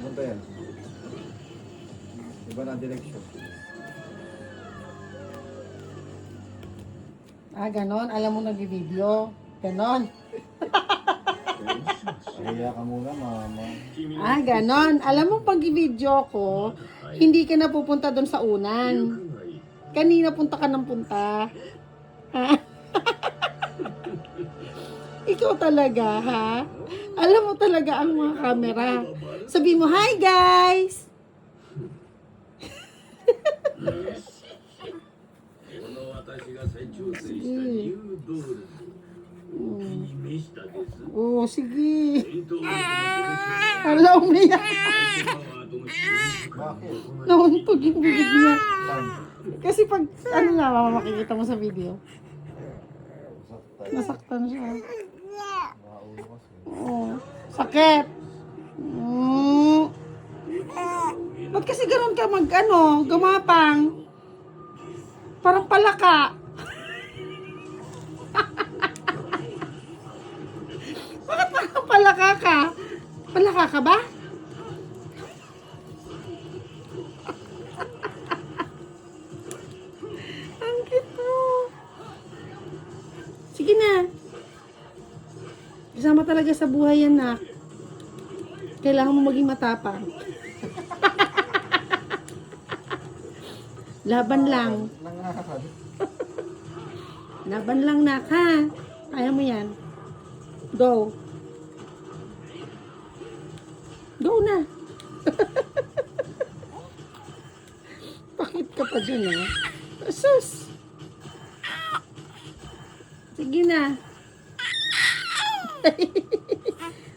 Pupunta yan. Iba na direksyon. Ah, ganon. Alam mo nag-video. Ganon. Pahiya ka muna, mama. Ah, ganon. Alam mo pag i-video ko, hindi ka na pupunta doon sa unan. Kanina punta ka ng punta. Ha? Ikaw talaga, ha? Alam mo talaga ang mga camera. Sabi mo, hi guys! Sige. Oh, sige. Hala, umiyak. Bakit? Nauntog yung bibig niya. Saan? Kasi pag, ano nga, mama, makikita mo sa video. Saktan. Nasaktan siya. Makaulo kasi. Oo. Sakit. Ba't kasi gano'n ka gumapang? Parang palaka. Bakit parang palaka ka? Palaka ka ba? Ang cute mo. Sige na. Kasama talaga sa buhay yan, nak. Kailangan mo maging matapang. Laban lang. Nangahan. Laban lang, nak, ha? Kaya mo yan. Go. Go na. Bakit ka pa dyan, ha? Sus. Sige na.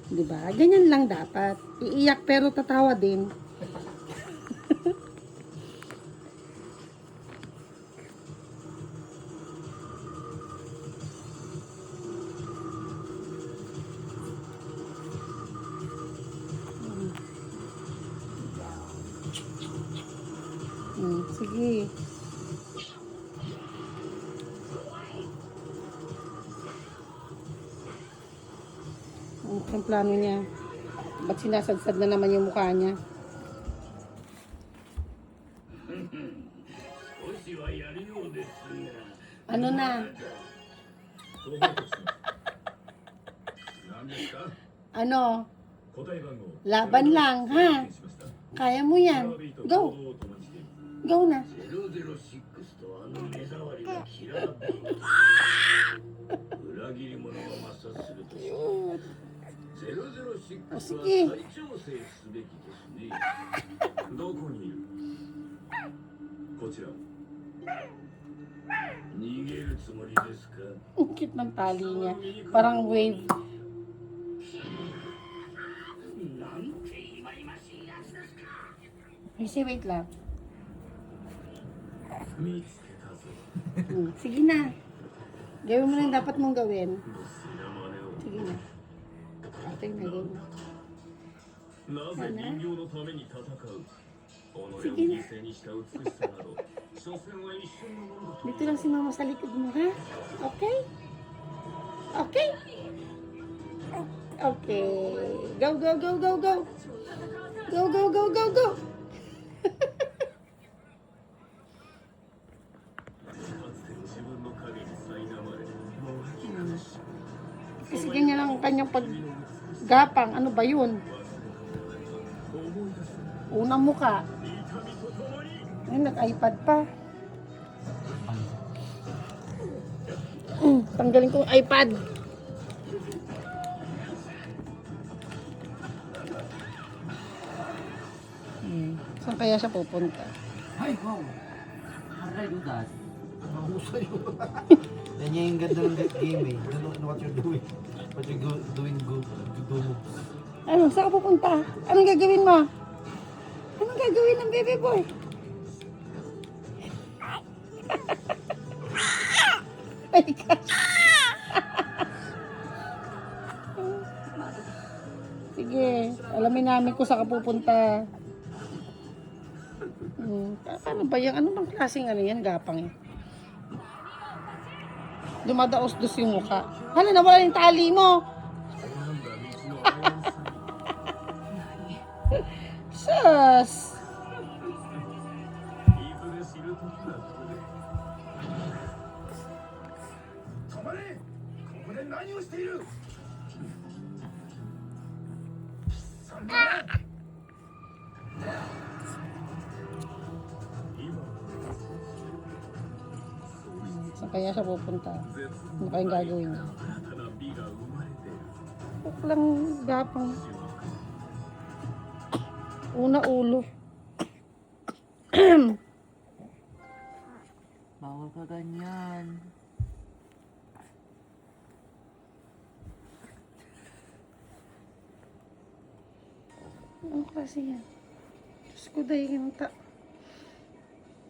Diba? Ganyan lang dapat. Iiyak pero tatawa din. Sige. Ang plano niya. Ba't sinasadsad na naman yung mukha niya? Ano na? Ano? Laban lang, ha? Kaya mo yan. Go. Go na. O, sige. Ang cute ng tali niya. Parang wave. Wait lang. Sige na. Gawin mo lang dapat mong gawin. Sige na. Ate na gawin. Sana. Sige na. Dito lang si mama sa likod mo, ha? Okay? Okay? Okay. Go, go, go, go, go. Go, go, go, go, go. Kasi ganyan lang ang kanyang paggapang. Ano ba yun? Unang muka. Ay, nag-iPad pa. Tanggalin ko yung iPad. Saan kaya siya pupunta? Hi, wow. How did I do that? Mahusay yun. Yan yung ganda ng game eh. You don't know what you're doing. What you're doing good. You do moves. Ano? Saan ka pupunta? Anong gagawin mo? Anong gagawin ng baby boy? Ay, gosh. Sige, alamin namin kung saan ka pupunta. Paano ba yan? Ano bang klaseng ano yan? Gapang yan. Dumadaos-dos yung mukha. Hala, nawala yung tali mo. Saan kaya siya pupunta? Ano kayang gagawin niya? Huwag lang gapang. Una ulo. Bawal ka ganyan. Ano kasi yan? Diyos ko dahil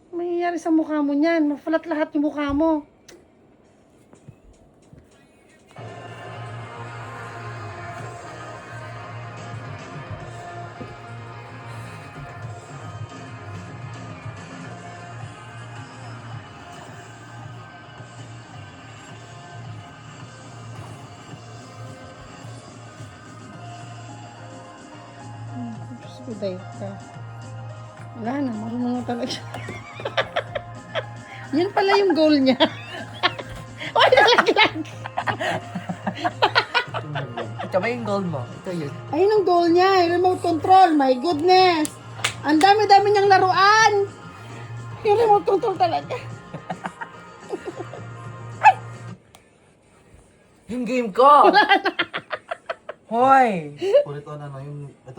mangyayari sa mukha mo niyan. Mafalat lahat yung mukha mo. Diyos ko dahil ka. Wala na, marunong na talaga siya. Yan pala yung goal niya. Ay, nalaglag! Ito ba yung goal mo? Ito yun. Ayun ang goal niya, yung remote control. My goodness! Ang dami-dami niyang laruan! Yung remote control talaga. Yung game ko! Hoy! Ulit on ano yung